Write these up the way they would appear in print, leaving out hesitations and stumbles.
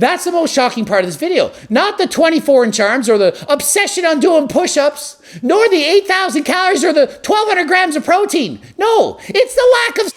That's the most shocking part of this video. Not the 24-inch arms or the obsession on doing push-ups, nor the 8,000 calories or the 1,200 grams of protein. No, it's the lack of...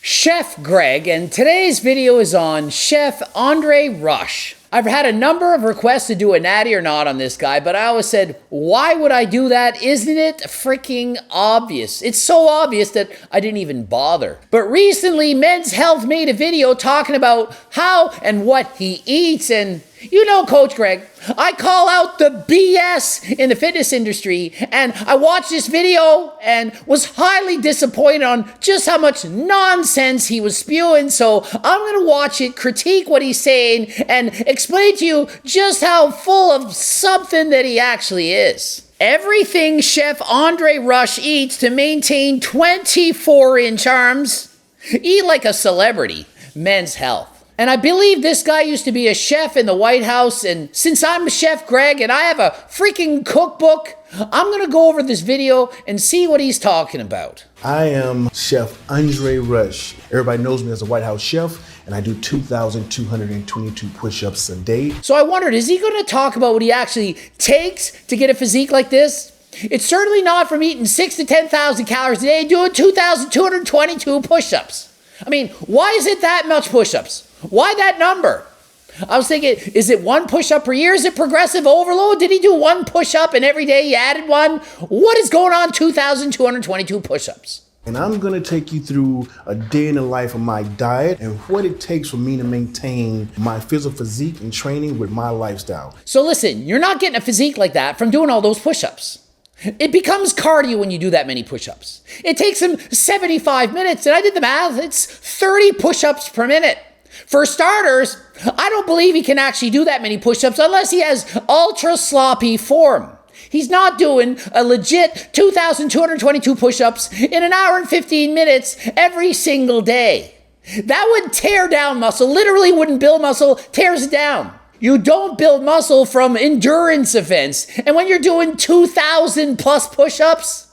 Chef Greg, and today's video is on Chef Andre Rush. I've had a number of requests to do a natty or not on this guy, but I always said, why would I do that? Isn't it freaking obvious? It's so obvious that I didn't even bother. But recently, Men's Health made a video talking about how and what he eats, and you know, Coach Greg, I call out the BS in the fitness industry, and I watched this video and was highly disappointed on just how much nonsense he was spewing. So I'm going to watch it, critique what he's saying, and explain to you just how full of something that he actually is. Everything Chef Andre Rush eats to maintain 24-inch arms. Eat like a celebrity. Men's Health. And I believe this guy used to be a chef in the White House, and since I'm Chef Greg and I have a freaking cookbook, I'm going to go over this video and see what he's talking about. I am Chef Andre Rush. Everybody knows me as a White House chef, and I do 2,222 push-ups a day. So I wondered, is he going to talk about what he actually takes to get a physique like this? It's certainly not from eating 6,000 to 10,000 calories a day, doing 2,222 push-ups. I mean, why is it that much push-ups? Why that number? I was thinking, is it one push-up per year? Is it progressive overload? Did he do one push-up and every day he added one? What is going on 2,222 push-ups? And I'm gonna take you through a day in the life of my diet and what it takes for me to maintain my physical physique and training with my lifestyle. So listen, you're not getting a physique like that from doing all those push-ups. It becomes cardio when you do that many push-ups. It takes him 75 minutes, and I did the math, it's 30 push-ups per minute. For starters, I don't believe he can actually do that many push-ups unless he has ultra sloppy form. He's not doing a legit 2,222 push-ups in an hour and 15 minutes every single day. That would tear down muscle, literally wouldn't build muscle, tears it down. You don't build muscle from endurance events. And when you're doing 2,000 plus push-ups,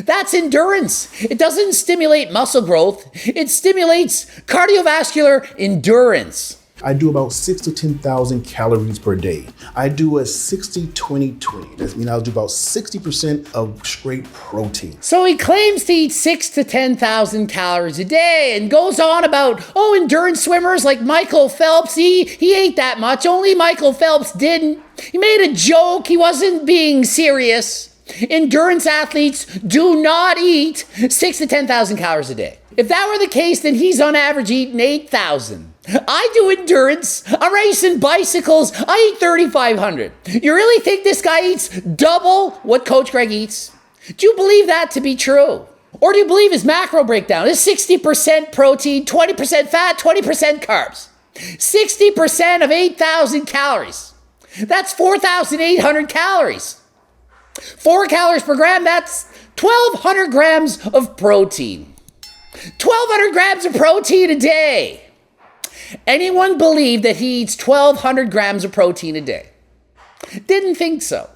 that's endurance. It doesn't stimulate muscle growth. It stimulates cardiovascular endurance. I do about 6,000 to 10,000 calories per day. I do a 60-20-20. That means I'll do about 60% of straight protein. So he claims to eat 6,000 to 10,000 calories a day and goes on about, endurance swimmers like Michael Phelps, he ate that much. Only Michael Phelps didn't. He made a joke. He wasn't being serious. Endurance athletes do not eat 6,000 to 10,000 calories a day. If that were the case, then he's on average eating 8,000. I do endurance. I'm racing bicycles. I eat 3,500. You really think this guy eats double what Coach Greg eats? Do you believe that to be true? Or do you believe his macro breakdown is 60% protein, 20% fat, 20% carbs? 60% of 8,000 calories. That's 4,800 calories. 4 calories per gram, that's 1,200 grams of protein. 1,200 grams of protein a day. Anyone believe that he eats 1,200 grams of protein a day? Didn't think so.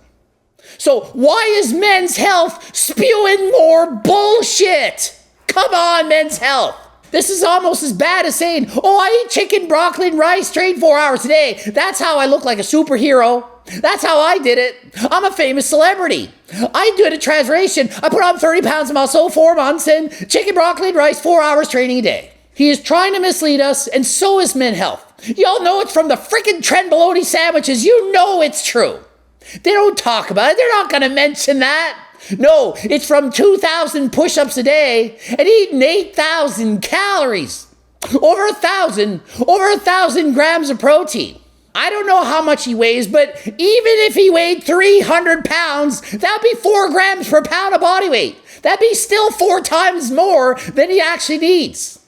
So why is Men's Health spewing more bullshit? Come on, Men's Health. This is almost as bad as saying, I eat chicken, broccoli, and rice, train 4 hours a day. That's how I look like a superhero. That's how I did it. I'm a famous celebrity. I did a transformation. I put on 30 pounds of muscle, 4 months, and chicken, broccoli, and rice, 4 hours training a day. He is trying to mislead us, and so is Men's Health. Y'all know it's from the freaking Trent bologna sandwiches. You know it's true. They don't talk about it. They're not going to mention that. No, it's from 2,000 push-ups a day and eating 8,000 calories. Over 1,000 grams of protein. I don't know how much he weighs, but even if he weighed 300 pounds, that'd be 4 grams per pound of body weight. That'd be still 4 times more than he actually needs.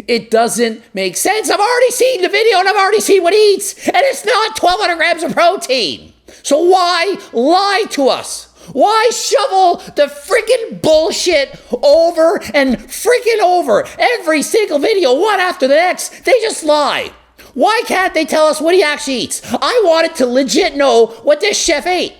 It doesn't make sense. I've already seen the video and I've already seen what he eats, and it's not 1,200 grams of protein. So why lie to us? Why shovel the freaking bullshit over and freaking over every single video, one after the next? They just lie. Why can't they tell us what he actually eats? I wanted to legit know what this chef ate.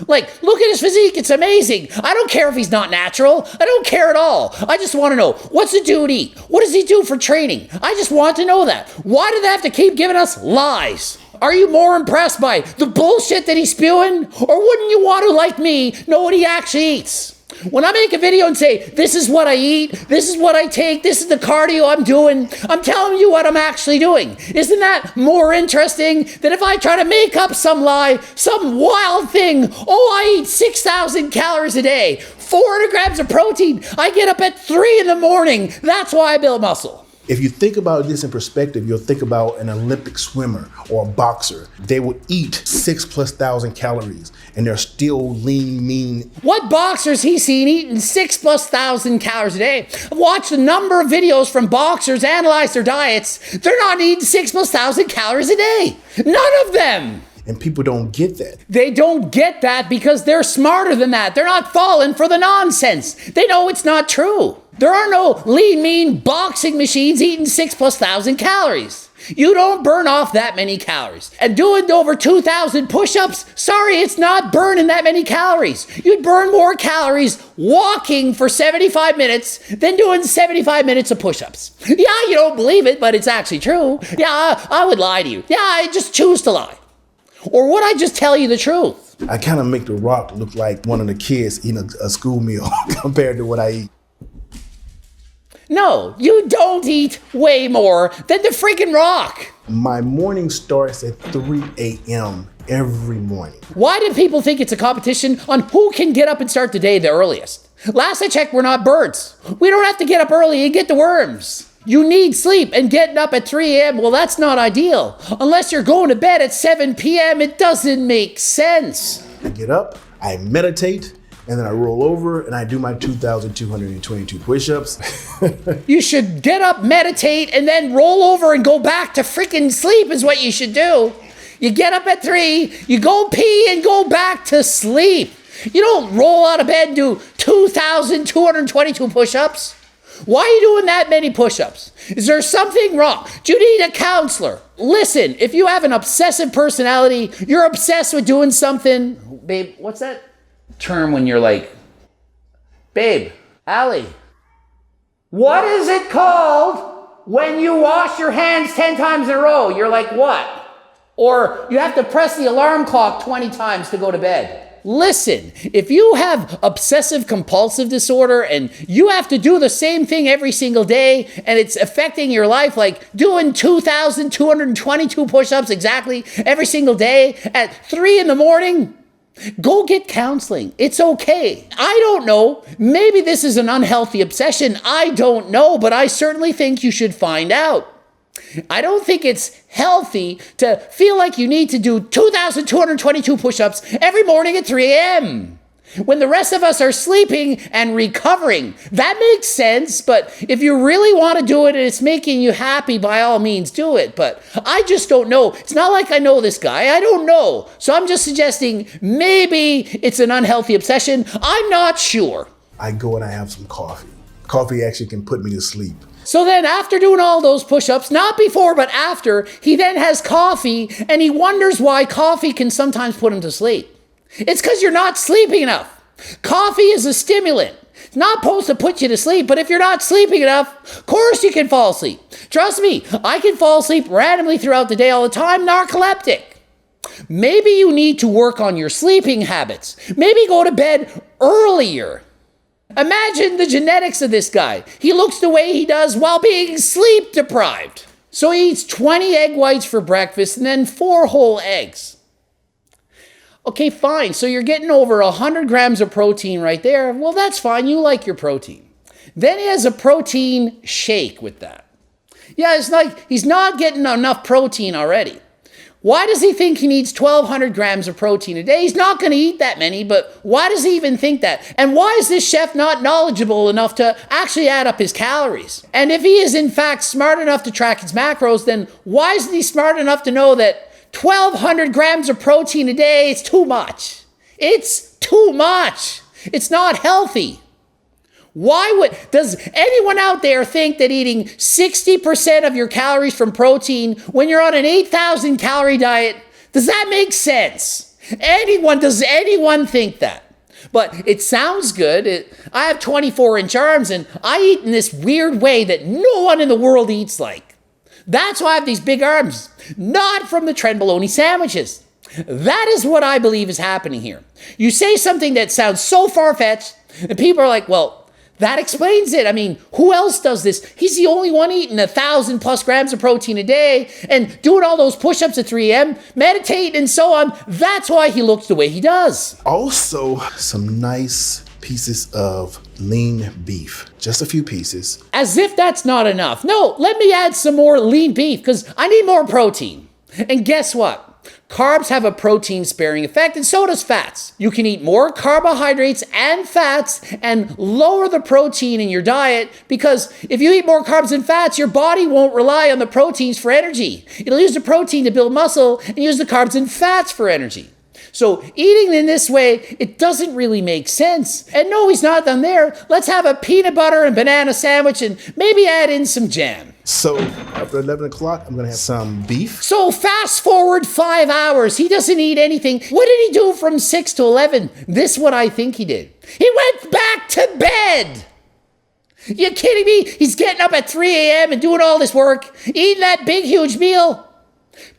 Like, look at his physique. It's amazing. I don't care if he's not natural. I don't care at all. I just want to know, what's the dude eat? What does he do for training? I just want to know that. Why do they have to keep giving us lies? Are you more impressed by the bullshit that he's spewing? Or wouldn't you want to, like me, know what he actually eats? When I make a video and say, this is what I eat, this is what I take, this is the cardio I'm doing, I'm telling you what I'm actually doing. Isn't that more interesting than if I try to make up some lie, some wild thing? Oh, I eat 6,000 calories a day, 400 grams of protein. I get up at 3 in the morning. That's why I build muscle. If you think about this in perspective, you'll think about an Olympic swimmer or a boxer. They would eat 6,000+ calories and they're still lean, mean. What boxers he's seen eating 6,000+ calories a day? I've watched a number of videos from boxers analyze their diets. They're not eating 6,000+ calories a day. None of them. And people don't get that. They don't get that because they're smarter than that. They're not falling for the nonsense. They know it's not true. There are no lean, mean boxing machines eating 6,000+ calories. You don't burn off that many calories. And doing over 2,000 push-ups, sorry, it's not burning that many calories. You'd burn more calories walking for 75 minutes than doing 75 minutes of push-ups. Yeah, you don't believe it, but it's actually true. Yeah, I would lie to you. Yeah, I just choose to lie. Or would I just tell you the truth? I kind of make The Rock look like one of the kids eating a school meal compared to what I eat. No, you don't eat way more than the freaking Rock. My morning starts at 3 a.m. every morning. Why do people think it's a competition on who can get up and start the day the earliest? Last I checked, we're not birds. We don't have to get up early and get the worms. You need sleep, and getting up at 3 a.m., well, that's not ideal. Unless you're going to bed at 7 p.m., it doesn't make sense. I get up, I meditate, and then I roll over and I do my 2,222 push-ups. You should get up, meditate, and then roll over and go back to freaking sleep is what you should do. You get up at 3, you go pee and go back to sleep. You don't roll out of bed and do 2,222 push-ups. Why are you doing that many push-ups? Is there something wrong? Do you need a counselor? Listen, if you have an obsessive personality, you're obsessed with doing something. Babe, what's that term when you're like, babe, Allie, what is it called when you wash your hands 10 times in a row? You're like, what? Or you have to press the alarm clock 20 times to go to bed. Listen, if you have obsessive compulsive disorder and you have to do the same thing every single day and it's affecting your life, like doing 2,222 push-ups exactly every single day at 3 in the morning, go get counseling. It's okay. I don't know. Maybe this is an unhealthy obsession. I don't know, but I certainly think you should find out. I don't think it's healthy to feel like you need to do 2,222 push-ups every morning at 3 a.m. when the rest of us are sleeping and recovering. That makes sense, but if you really want to do it and it's making you happy, by all means do it. But I just don't know. It's not like I know this guy. I don't know. So I'm just suggesting maybe it's an unhealthy obsession. I'm not sure. I go and I have some coffee. Coffee actually can put me to sleep. So then after doing all those push-ups, not before but after, he then has coffee and he wonders why coffee can sometimes put him to sleep. It's because you're not sleeping enough. Coffee is a stimulant. It's not supposed to put you to sleep, but if you're not sleeping enough, of course you can fall asleep. Trust me, I can fall asleep randomly throughout the day all the time, narcoleptic. Maybe you need to work on your sleeping habits. Maybe go to bed earlier. Imagine the genetics of this guy. He looks the way he does while being sleep deprived. So he eats 20 egg whites for breakfast and then 4 whole eggs. Okay, fine. So you're getting over 100 grams of protein right there. Well, that's fine. You like your protein. Then he has a protein shake with that. Yeah, it's like he's not getting enough protein already. Why does he think he needs 1,200 grams of protein a day? He's not going to eat that many, but why does he even think that? And why is this chef not knowledgeable enough to actually add up his calories? And if he is in fact smart enough to track his macros, then why isn't he smart enough to know that 1,200 grams of protein a day is too much? It's too much. It's not healthy. Does anyone out there think that eating 60% of your calories from protein when you're on an 8,000 calorie diet, does that make sense? Does anyone think that? But it sounds good. I have 24-inch arms and I eat in this weird way that no one in the world eats like. That's why I have these big arms, not from the trenbolone sandwiches. That is what I believe is happening here. You say something that sounds so far-fetched, and people are like, well, that explains it. I mean, who else does this? He's the only one eating 1,000+ grams of protein a day and doing all those push-ups at 3 a.m., meditating and so on. That's why he looks the way he does. Also, some nice pieces of lean beef. Just a few pieces. As if that's not enough. No, let me add some more lean beef because I need more protein. And guess what? Carbs have a protein-sparing effect, and so does fats. You can eat more carbohydrates and fats and lower the protein in your diet because if you eat more carbs and fats, your body won't rely on the proteins for energy. It'll use the protein to build muscle and use the carbs and fats for energy. So eating in this way, it doesn't really make sense. And no, he's not done there. Let's have a peanut butter and banana sandwich and maybe add in some jam. So after 11 o'clock, I'm gonna have some beef. So fast forward 5 hours. He doesn't eat anything. What did he do from 6 to 11? This is what I think he did. He went back to bed. You kidding me? He's getting up at 3 a.m. and doing all this work, eating that big, huge meal.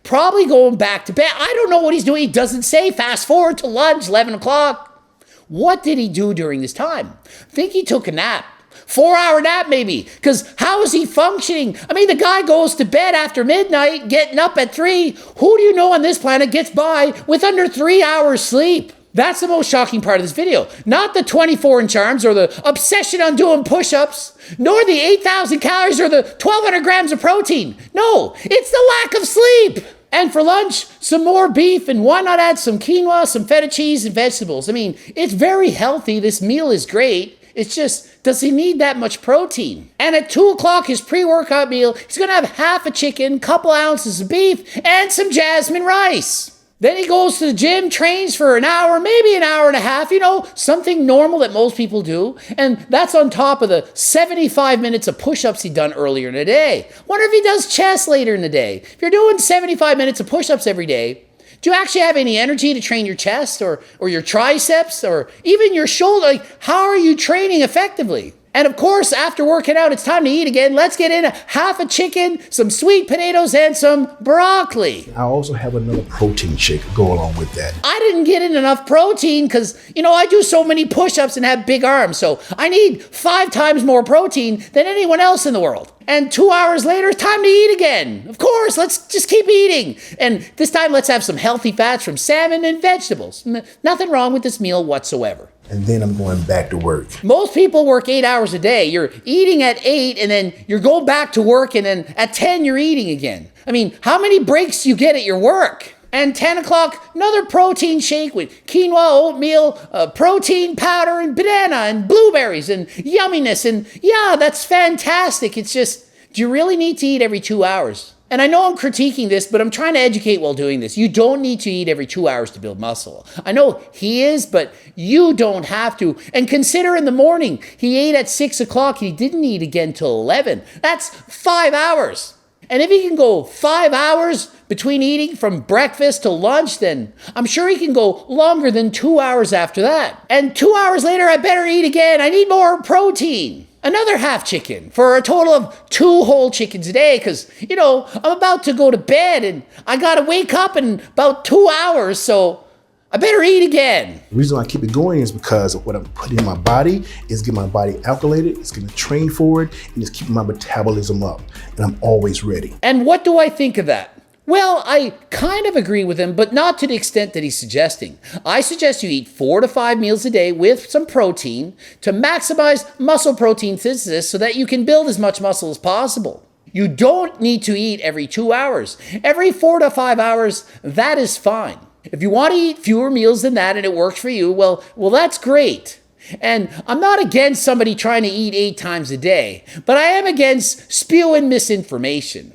Probably going back to bed. I don't know what he's doing. He doesn't say. Fast forward to lunch, 11 o'clock. What did he do during this time? I think he took a nap. 4-hour nap maybe, because how is he functioning? I mean, the guy goes to bed after midnight, getting up at 3. Who do you know on this planet gets by with under 3 hours sleep? That's the most shocking part of this video. Not the 24-inch arms or the obsession on doing push-ups, nor the 8,000 calories or the 1,200 grams of protein. No, it's the lack of sleep. And for lunch, some more beef, and why not add some quinoa, some feta cheese, and vegetables? I mean, it's very healthy. This meal is great. It's just, does he need that much protein? And at 2 o'clock, his pre-workout meal, he's gonna have half a chicken, couple ounces of beef, and some jasmine rice. Then he goes to the gym, trains for an hour, maybe an hour and a half, something normal that most people do. And that's on top of the 75 minutes of push-ups he'd done earlier in the day. Wonder if he does chest later in the day. If you're doing 75 minutes of push-ups every day, do you actually have any energy to train your chest or your triceps or even your shoulder? Like, how are you training effectively? And of course, after working out, it's time to eat again. Let's get in half a chicken, some sweet potatoes, and some broccoli. I also have another protein shake go along with that. I didn't get in enough protein because, I do so many push-ups and have big arms. So I need 5 times more protein than anyone else in the world. And 2 hours later, it's time to eat again. Of course, let's just keep eating. And this time, let's have some healthy fats from salmon and vegetables. Nothing wrong with this meal whatsoever. And then I'm going back to work. Most people work 8 hours a day. You're eating at 8 and then you're going back to work and then at 10 you're eating again. I mean, how many breaks do you get at your work? And 10 o'clock, another protein shake with quinoa, oatmeal, protein powder, and banana, and blueberries, and yumminess. And yeah, that's fantastic. It's just, do you really need to eat every 2 hours? And I know I'm critiquing this, but I'm trying to educate while doing this. You don't need to eat every 2 hours to build muscle. I know he is, but you don't have to. And consider in the morning, he ate at 6 o'clock and he didn't eat again till 11. That's 5 hours. And if he can go 5 hours between eating from breakfast to lunch, then I'm sure he can go longer than 2 hours after that. And 2 hours later, I better eat again. I need more protein. Another half chicken for a total of 2 whole chickens a day because, I'm about to go to bed and I got to wake up in about 2 hours, so I better eat again. The reason I keep it going is because of what I'm putting in my body is getting my body alkalated, it's going to train for it, and it's keeping my metabolism up, and I'm always ready. And what do I think of that? Well, I kind of agree with him, but not to the extent that he's suggesting. I suggest you eat 4 to 5 meals a day with some protein to maximize muscle protein synthesis so that you can build as much muscle as possible. You don't need to eat every 2 hours. Every 4 to 5 hours, that is fine. If you want to eat fewer meals than that and it works for you, well, that's great. And I'm not against somebody trying to eat 8 times a day, but I am against spewing misinformation.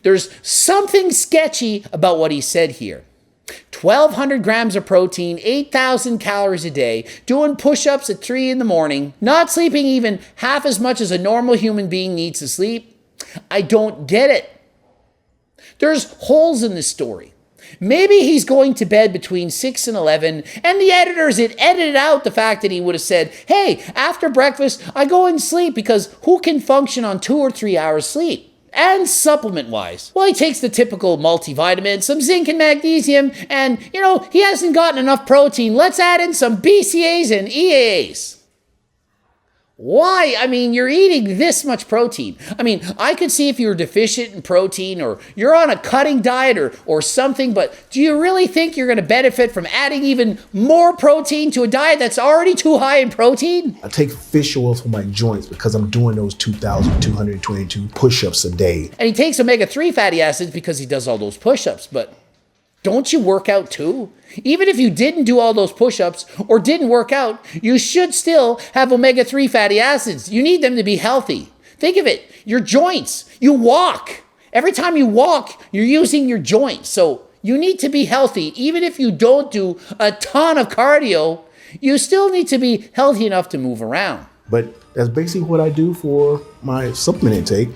There's something sketchy about what he said here. 1,200 grams of protein, 8,000 calories a day, doing push-ups at 3 in the morning, not sleeping even half as much as a normal human being needs to sleep. I don't get it. There's holes in this story. Maybe he's going to bed between 6 and 11, and the editors had edited out the fact that he would have said, hey, after breakfast, I go and sleep, because who can function on 2 or 3 hours sleep? And supplement-wise, well, he takes the typical multivitamin, some zinc and magnesium, and, he hasn't gotten enough protein. Let's add in some BCAAs and EAAs. Why? I mean, you're eating this much protein. I mean, I could see if you're deficient in protein or you're on a cutting diet or something, but do you really think you're going to benefit from adding even more protein to a diet that's already too high in protein? I take fish oil for my joints because I'm doing those 2,222 push-ups a day. And he takes omega-3 fatty acids because he does all those push-ups, but don't you work out too? Even if you didn't do all those push-ups or didn't work out, you should still have omega-3 fatty acids. You need them to be healthy. Think of it, your joints, you walk. Every time you walk, you're using your joints. So you need to be healthy. Even if you don't do a ton of cardio, you still need to be healthy enough to move around. But that's basically what I do for my supplement intake.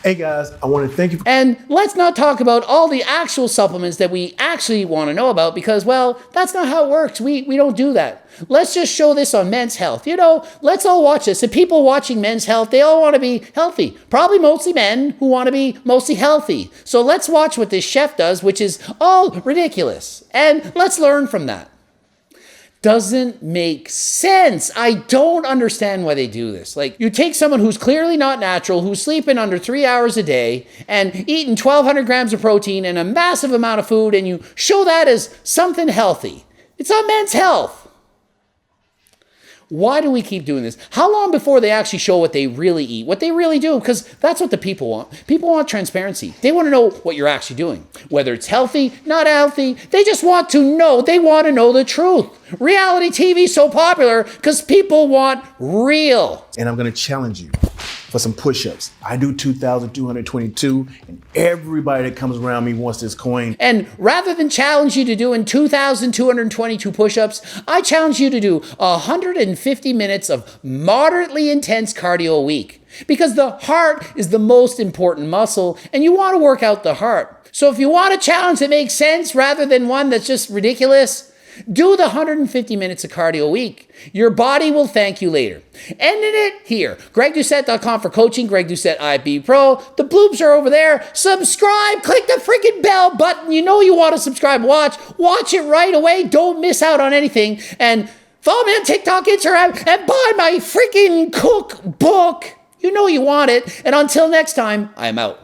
Hey guys, I want to thank you. And let's not talk about all the actual supplements that we actually want to know about because, well, that's not how it works. We don't do that. Let's just show this on Men's Health. Let's all watch this. The people watching Men's Health, they all want to be healthy. Probably mostly men who want to be mostly healthy. So let's watch what this chef does, which is all ridiculous. And let's learn from that. Doesn't make sense. I don't understand why they do this. Like, you take someone who's clearly not natural, who's sleeping under 3 hours a day and eating 1,200 grams of protein and a massive amount of food, and you show that as something healthy. It's on Men's Health. Why do we keep doing this? How long before they actually show what they really eat, what they really do? Because that's what the people want. People want transparency. They want to know what you're actually doing. Whether it's healthy, not healthy, they just want to know. They want to know the truth. Reality TV is so popular because people want real. And I'm going to challenge you for some push-ups. I do 2,222, and everybody that comes around me wants this coin. And rather than challenge you to doing 2,222 push-ups, I challenge you to do 150 minutes of moderately intense cardio a week. Because the heart is the most important muscle, and you want to work out the heart. So if you want a challenge that makes sense rather than one that's just ridiculous, do the 150 minutes of cardio a week. Your body will thank you later. Ending it here. GregDoucette.com for coaching. Greg Doucette IB Pro. The bloopers are over there. Subscribe. Click the freaking bell button. You know you want to subscribe. Watch it right away. Don't miss out on anything. And follow me on TikTok, Instagram, and buy my freaking cookbook. You know you want it. And until next time, I'm out.